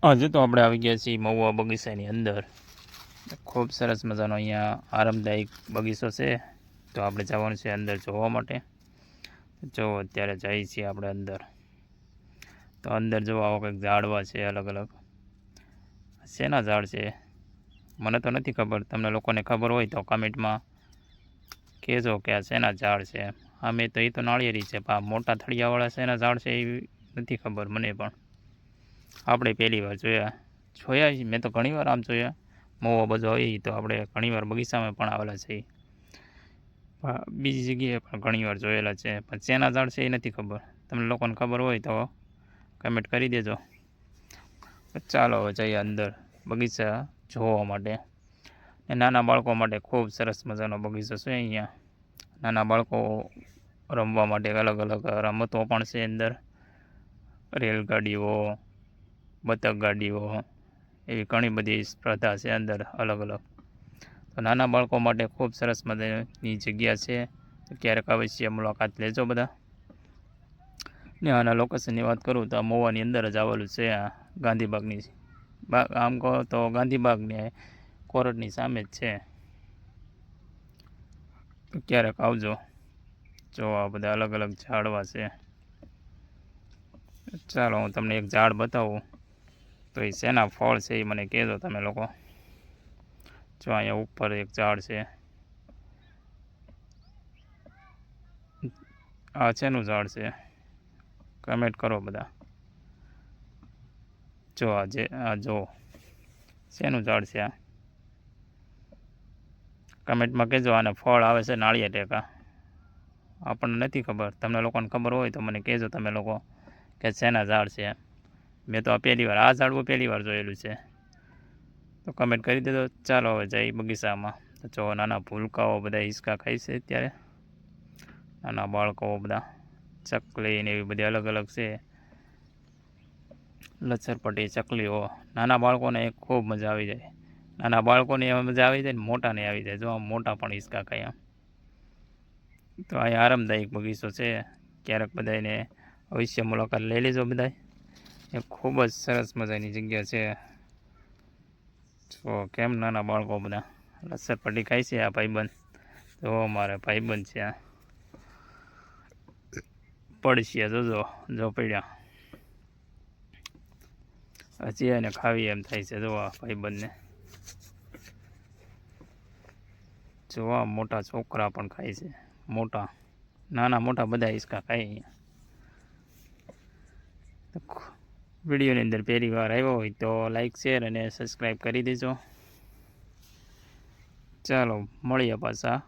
આજે તો આપણે આવી ગયા છીએ મહુવા બગીચાની અંદર. ખૂબ સરસ મજાનો અહીંયા આરામદાયક બગીચો છે. તો આપણે જવાનું છે અંદર જોવા માટે. જો અત્યારે જઈએ છીએ આપણે અંદર. તો અંદર જો આવો કંઈક ઝાડવા છે અલગ અલગ. શેના ઝાડ છે મને તો નથી ખબર, તમને લોકોને ખબર હોય તો કમેન્ટમાં કહેજો કે આ શેના ઝાડ છે. હા મેં તો એ તો નાળિયેરી છે, પણ મોટા થળિયાવાળા શેના ઝાડ છે એ નથી ખબર મને પણ. આપણે પહેલી વાર જોયા મેં તો ઘણી વાર આમ જોયા. મહુવા બાજુ આવી તો આપણે ઘણીવાર બગીચામાં પણ આવેલા છે. બીજી જગ્યાએ પણ ઘણીવાર જોયેલા છે, પણ શેના ઝાડ છે એ નથી ખબર. તમને લોકોને ખબર હોય તો કમેન્ટ કરી દેજો. ચાલો હવે જઈએ અંદર બગીચા જોવા માટે. નાના બાળકો માટે ખૂબ સરસ મજાનો બગીચો છે અહીંયા. નાના બાળકો રમવા માટે અલગ અલગ રમતો પણ છે અંદર. રેલગાડીઓ, બતક ગાડીઓ, એવી ઘણી બધી સ્પર્ધા છે અંદર અલગ અલગ. તો નાના બાળકો માટે ખૂબ સરસ મજાની જગ્યા છે. તો ક્યારેક અવશ્ય મુલાકાત લેજો બધા. ને આના લોકેશનની વાત કરું તો મહુવાની અંદર જ આવેલું છે. આ ગાંધીબાગની આમ કહો તો ગાંધીબાગને કોર્ટની સામે જ છે. તો ક્યારેક આવજો. જો આ બધા અલગ અલગ ઝાડવા છે. ચાલો હું તમને એક ઝાડ બતાવું તો એ શેના ફળ છે એ મને કહેજો તમે લોકો. જો અહીંયા ઉપર એક ઝાડ છે. આ શેનું ઝાડ છે કમેન્ટ કરો બધા. જો આ જો શેનું ઝાડ છે આ કમેન્ટમાં કહેજો. આને ફળ આવે છે નાળિયેર ટેકા. આપણને નથી ખબર, તમને લોકોને ખબર હોય તો મને કહેજો તમે લોકો કે શેના ઝાડ છે. મેં તો આ પહેલી વાર આ ઝાડવું પહેલી વાર જોયેલું છે. તો કમેન્ટ કરી દેજો. ચાલો હવે જઈ બગીચામાં. જો નાના ભૂલકાઓ બધા હિંચકા ખાય છે અત્યારે. નાના બાળકો બધા ચકલી ને એવી બધી અલગ અલગ છે. લચ્છરપટ્ટી ચકલીઓ નાના બાળકોને ખૂબ મજા આવી જાય. નાના બાળકોને મજા આવી જાય ને મોટાને આવી જાય. જો આમ મોટા પણ હિંચકા ખાય આમ. તો અહીંયા આરામદાયક બગીચો છે. ક્યારેક બધાને અવશ્ય મુલાકાત લઈ લેજો બધા. એ ખૂબ જ સરસ મજાની જગ્યા છે. તો કેમ નાના બાળકો બધા લસરપટ્ટી ખાય છે. આ ભાઈબંધ તો અમારા ભાઈબંધ છે. આ પડશે જોજો જો પડ્યા હજી એને ખાવી એમ થાય છે. જોવા ભાઈબંધને જોવા મોટા છોકરા પણ ખાય છે. મોટા નાના મોટા બધા હિંચકા ખાય અહીંયા. વિડીયોની અંદર પહેલી વાર આવ્યો હોય તો લાઈક શેર અને સબસ્ક્રાઈબ કરી દેજો. ચાલો મળીએ પાછા